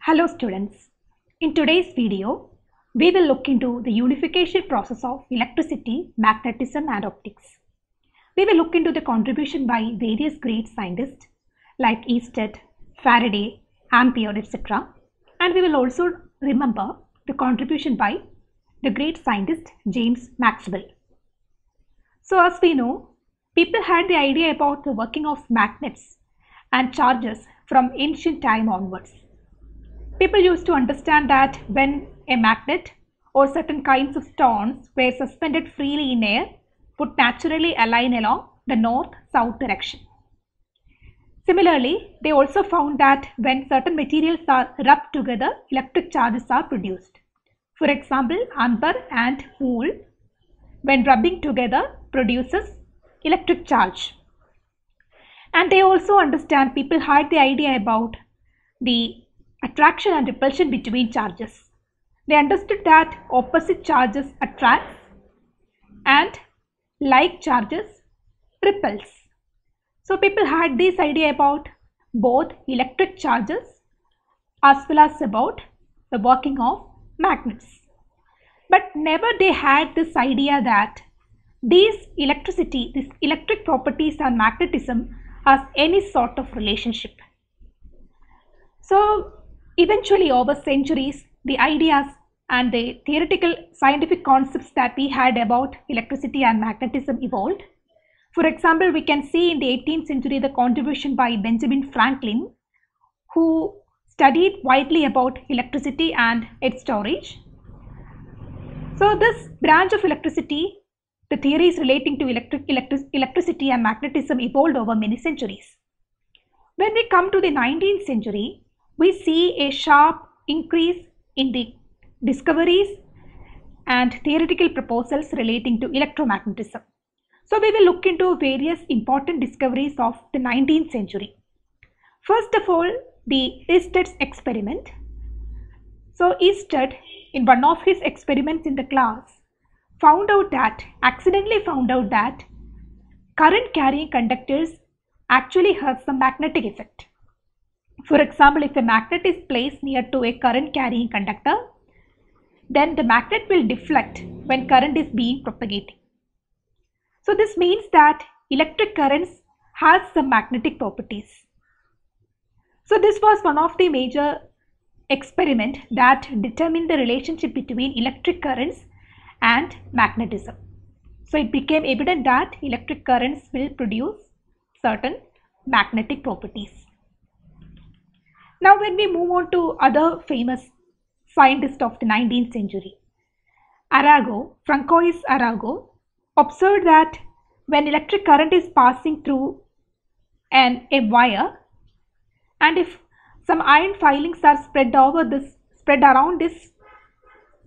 Hello students, in today's video, we will look into the unification process of electricity, magnetism and optics. We will look into the contribution by various great scientists like Easted, Faraday, Ampere, etc. And we will also remember the contribution by the great scientist James Maxwell. So as we know, people had the idea about the working of magnets and charges from ancient time onwards. People used to understand that when a magnet or certain kinds of stones were suspended freely in air, would naturally align along the north-south direction. Similarly, they also found that when certain materials are rubbed together, electric charges are produced. For example, amber and wool, when rubbing together, produces electric charge. And they also understand, people had the idea about the attraction and repulsion between charges. They understood that opposite charges attracts and like charges repels. So people had this idea about both electric charges as well as about the working of magnets. But never they had this idea that these electric properties and magnetism has any sort of relationship. So eventually over centuries, the ideas and the theoretical scientific concepts that we had about electricity and magnetism evolved. For example, we can see in the 18th century the contribution by Benjamin Franklin, who studied widely about electricity and its storage. So this branch of electricity, the theories relating to electricity and magnetism evolved over many centuries. When we come to the 19th century, we see a sharp increase in the discoveries and theoretical proposals relating to electromagnetism. So we will look into various important discoveries of the 19th century. First of all, the Easted's experiment. So Easted, in one of his experiments in the class, accidentally found out that current carrying conductors actually have some magnetic effect. For example, if a magnet is placed near to a current carrying conductor, then the magnet will deflect when current is being propagated. So this means that electric currents has some magnetic properties. So this was one of the major experiments that determined the relationship between electric currents and magnetism. So it became evident that electric currents will produce certain magnetic properties. Now when we move on to other famous scientists of the 19th century, Francois Arago observed that when electric current is passing through a wire, and if some iron filings are spread around this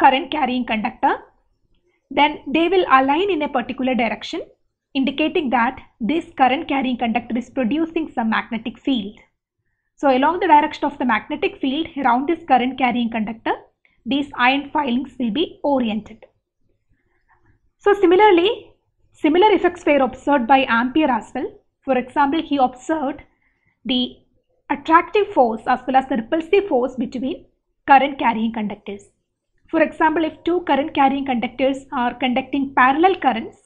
current carrying conductor, then they will align in a particular direction, indicating that this current carrying conductor is producing some magnetic field. So along the direction of the magnetic field around this current carrying conductor, these iron filings will be oriented. So similarly, similar effects were observed by Ampere as well. For example, he observed the attractive force as well as the repulsive force between current carrying conductors. For example, if two current carrying conductors are conducting parallel currents,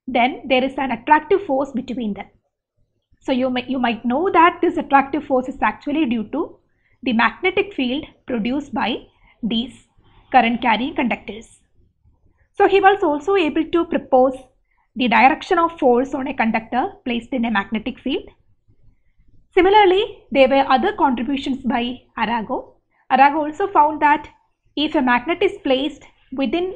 then there is an attractive force between them. So you might know that this attractive force is actually due to the magnetic field produced by these current carrying conductors. So he was also able to propose the direction of force on a conductor placed in a magnetic field. Similarly, there were other contributions by Arago. Arago also found that if a magnet is placed within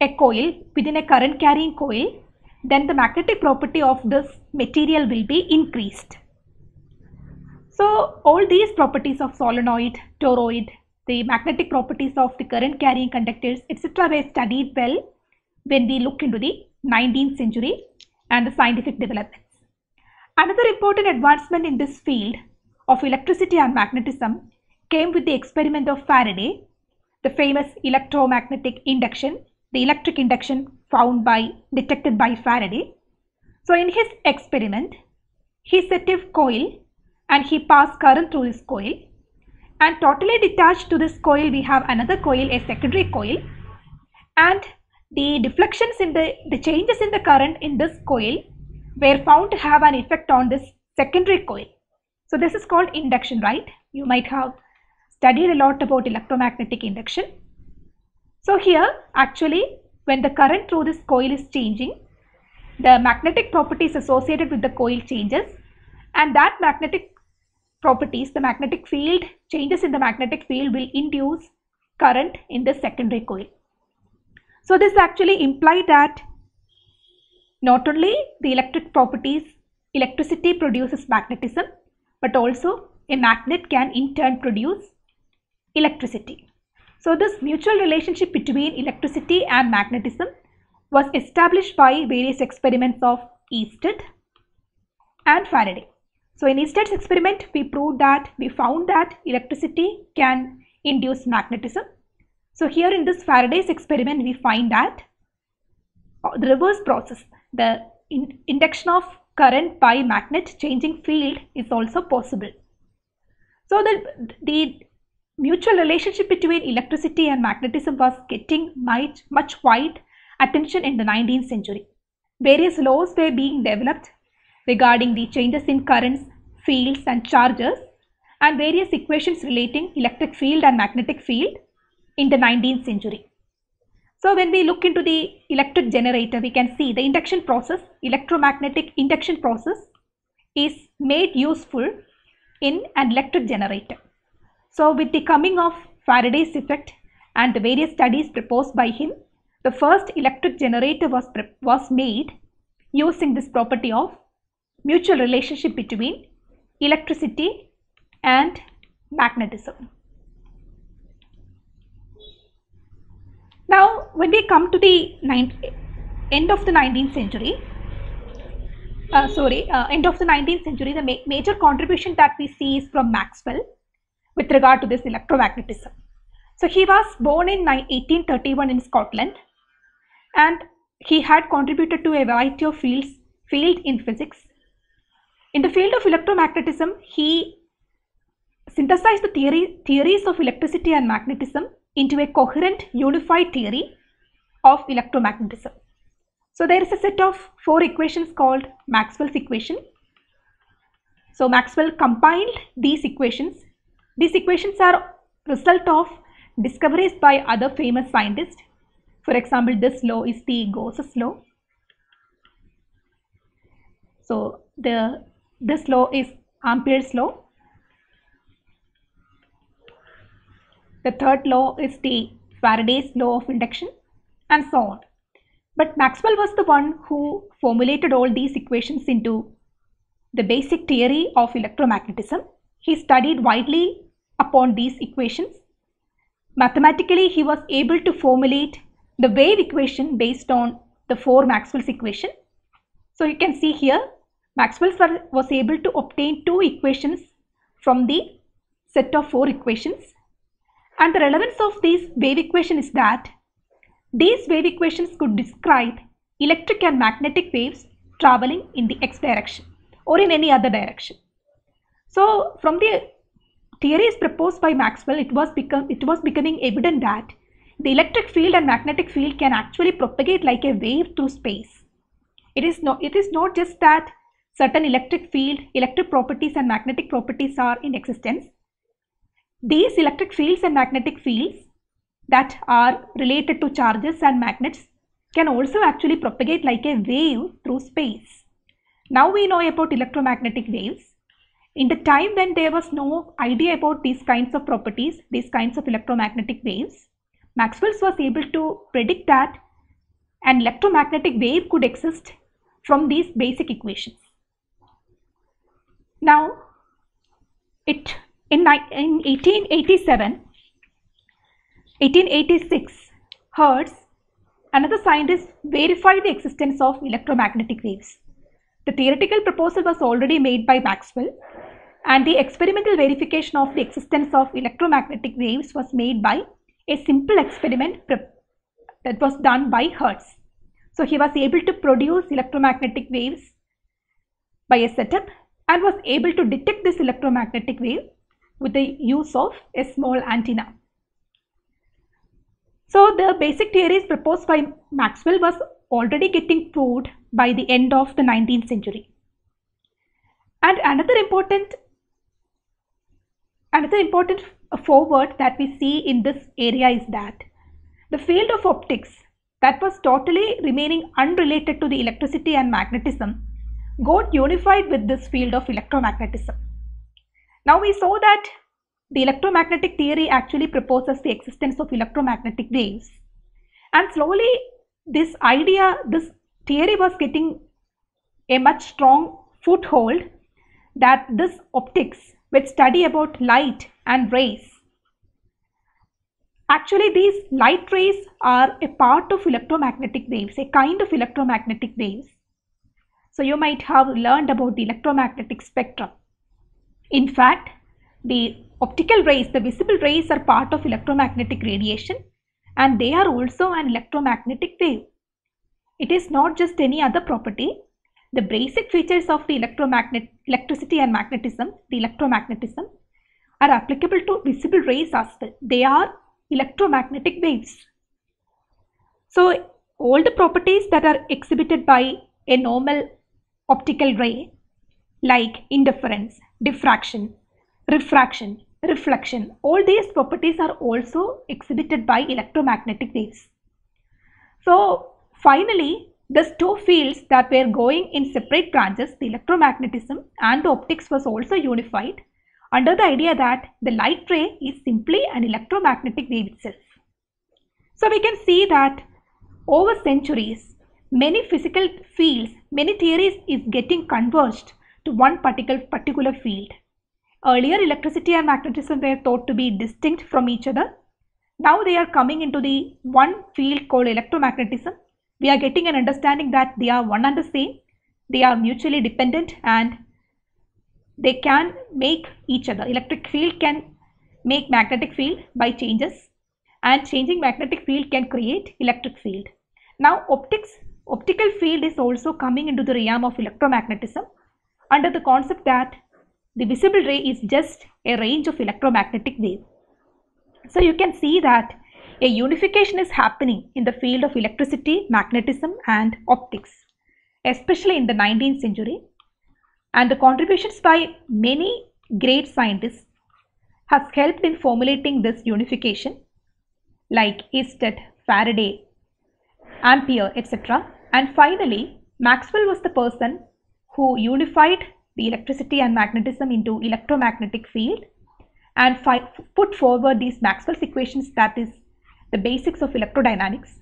a coil, within a current carrying coil, then the magnetic property of this material will be increased. So all these properties of solenoid, toroid, the magnetic properties of the current carrying conductors, etc. were studied well when we look into the 19th century and the scientific developments. Another important advancement in this field of electricity and magnetism came with the experiment of Faraday, the famous electromagnetic induction, the electric induction detected by Faraday. So in his experiment, he set a coil and he passed current through this coil. And totally detached to this coil, we have another coil, a secondary coil. And the deflections in the changes in the current in this coil were found to have an effect on this secondary coil. So this is called induction, right? You might have studied a lot about electromagnetic induction. So here, actually, when the current through this coil is changing, the magnetic properties associated with the coil changes, and that magnetic properties, the magnetic field, changes in the magnetic field will induce current in the secondary coil. So this actually implies that not only the electric properties, electricity produces magnetism, but also a magnet can in turn produce electricity. So this mutual relationship between electricity and magnetism was established by various experiments of Easted and Faraday. So in Easted's experiment, we found that electricity can induce magnetism. So here in this Faraday's experiment, we find that the reverse process, the induction of current by magnet changing field, is also possible. So the mutual relationship between electricity and magnetism was getting much wide attention in the 19th century. Various laws were being developed regarding the changes in currents, fields and charges, and various equations relating electric field and magnetic field in the 19th century. So when we look into the electric generator, we can see the induction process, electromagnetic induction process, is made useful in an electric generator. So with the coming of Faraday's effect and the various studies proposed by him, the first electric generator was made using this property of mutual relationship between electricity and magnetism. Now, when we come to the end of the 19th century, the major contribution that we see is from Maxwell with regard to this electromagnetism. So he was born in 1831 in Scotland, and he had contributed to a variety of field in physics. In the field of electromagnetism, he synthesized the theories of electricity and magnetism into a coherent, unified theory of electromagnetism. So there is a set of 4 equations called Maxwell's equation. So Maxwell compiled these equations. These equations are result of discoveries by other famous scientists. For example, this law is the Gauss's law. So this law is Ampere's law. The third law is the Faraday's law of induction, and so on. But Maxwell was the one who formulated all these equations into the basic theory of electromagnetism. He studied widely upon these equations. Mathematically, he was able to formulate the wave equation based on the 4 Maxwell's equations. So you can see here, Maxwell was able to obtain 2 equations from the set of 4 equations. And the relevance of these wave equations is that these wave equations could describe electric and magnetic waves traveling in the x direction or in any other direction. So from the theories proposed by Maxwell, it was becoming evident that the electric field and magnetic field can actually propagate like a wave through space. It is not just that certain electric properties and magnetic properties are in existence. These electric fields and magnetic fields that are related to charges and magnets can also actually propagate like a wave through space. Now we know about electromagnetic waves. In the time when there was no idea about these kinds of properties, these kinds of electromagnetic waves, Maxwell was able to predict that an electromagnetic wave could exist from these basic equations. Now, in 1886, Hertz, another scientist, verified the existence of electromagnetic waves. The theoretical proposal was already made by Maxwell, and the experimental verification of the existence of electromagnetic waves was made by a simple experiment that was done by Hertz. So he was able to produce electromagnetic waves by a setup and was able to detect this electromagnetic wave with the use of a small antenna. So the basic theories proposed by Maxwell was already getting proved by the end of the 19th century. And another important forward that we see in this area is that the field of optics that was totally remaining unrelated to the electricity and magnetism got unified with this field of electromagnetism. Now we saw that the electromagnetic theory actually proposes the existence of electromagnetic waves, and slowly this theory was getting a much strong foothold, that this optics which study about light and rays, actually these light rays are a part of electromagnetic waves, a kind of electromagnetic waves. So you might have learned about the electromagnetic spectrum. In fact, the optical rays, the visible rays, are part of electromagnetic radiation, and they are also an electromagnetic wave. It is not just any other property. The basic features of the electricity and magnetism, the electromagnetism, are applicable to visible rays as well. They are electromagnetic waves. So all the properties that are exhibited by a normal optical ray, like interference, diffraction, refraction, reflection, all these properties are also exhibited by electromagnetic waves. So finally, these two fields that were going in separate branches, the electromagnetism and the optics, was also unified under the idea that the light ray is simply an electromagnetic wave itself. So we can see that over centuries, many physical fields, many theories is getting converged to one particular field. Earlier, electricity and magnetism were thought to be distinct from each other. Now they are coming into the one field called electromagnetism. We are getting an understanding that they are one and the same. They are mutually dependent and they can make each other. Electric field can make magnetic field by changes, and changing magnetic field can create electric field. Now optical field is also coming into the realm of electromagnetism under the concept that the visible ray is just a range of electromagnetic wave. So you can see that a unification is happening in the field of electricity, magnetism and optics, especially in the 19th century. And the contributions by many great scientists has helped in formulating this unification, like Easton, Faraday, Ampere, etc. And finally, Maxwell was the person who unified the electricity and magnetism into electromagnetic field and put forward these Maxwell's equations, that is the basics of electrodynamics.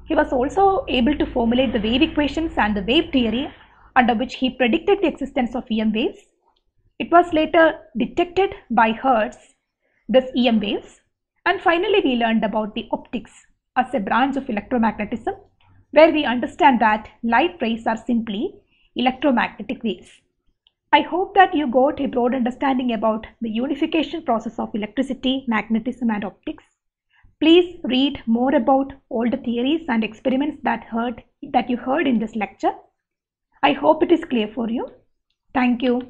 He was also able to formulate the wave equations and the wave theory, under which he predicted the existence of EM waves. It was later detected by Hertz, this EM waves. And finally, we learned about the optics as a branch of electromagnetism, where we understand that light rays are simply electromagnetic waves. I hope that you got a broad understanding about the unification process of electricity, magnetism and optics. Please read more about all the theories and experiments that you heard in this lecture. I hope it is clear for you. Thank you.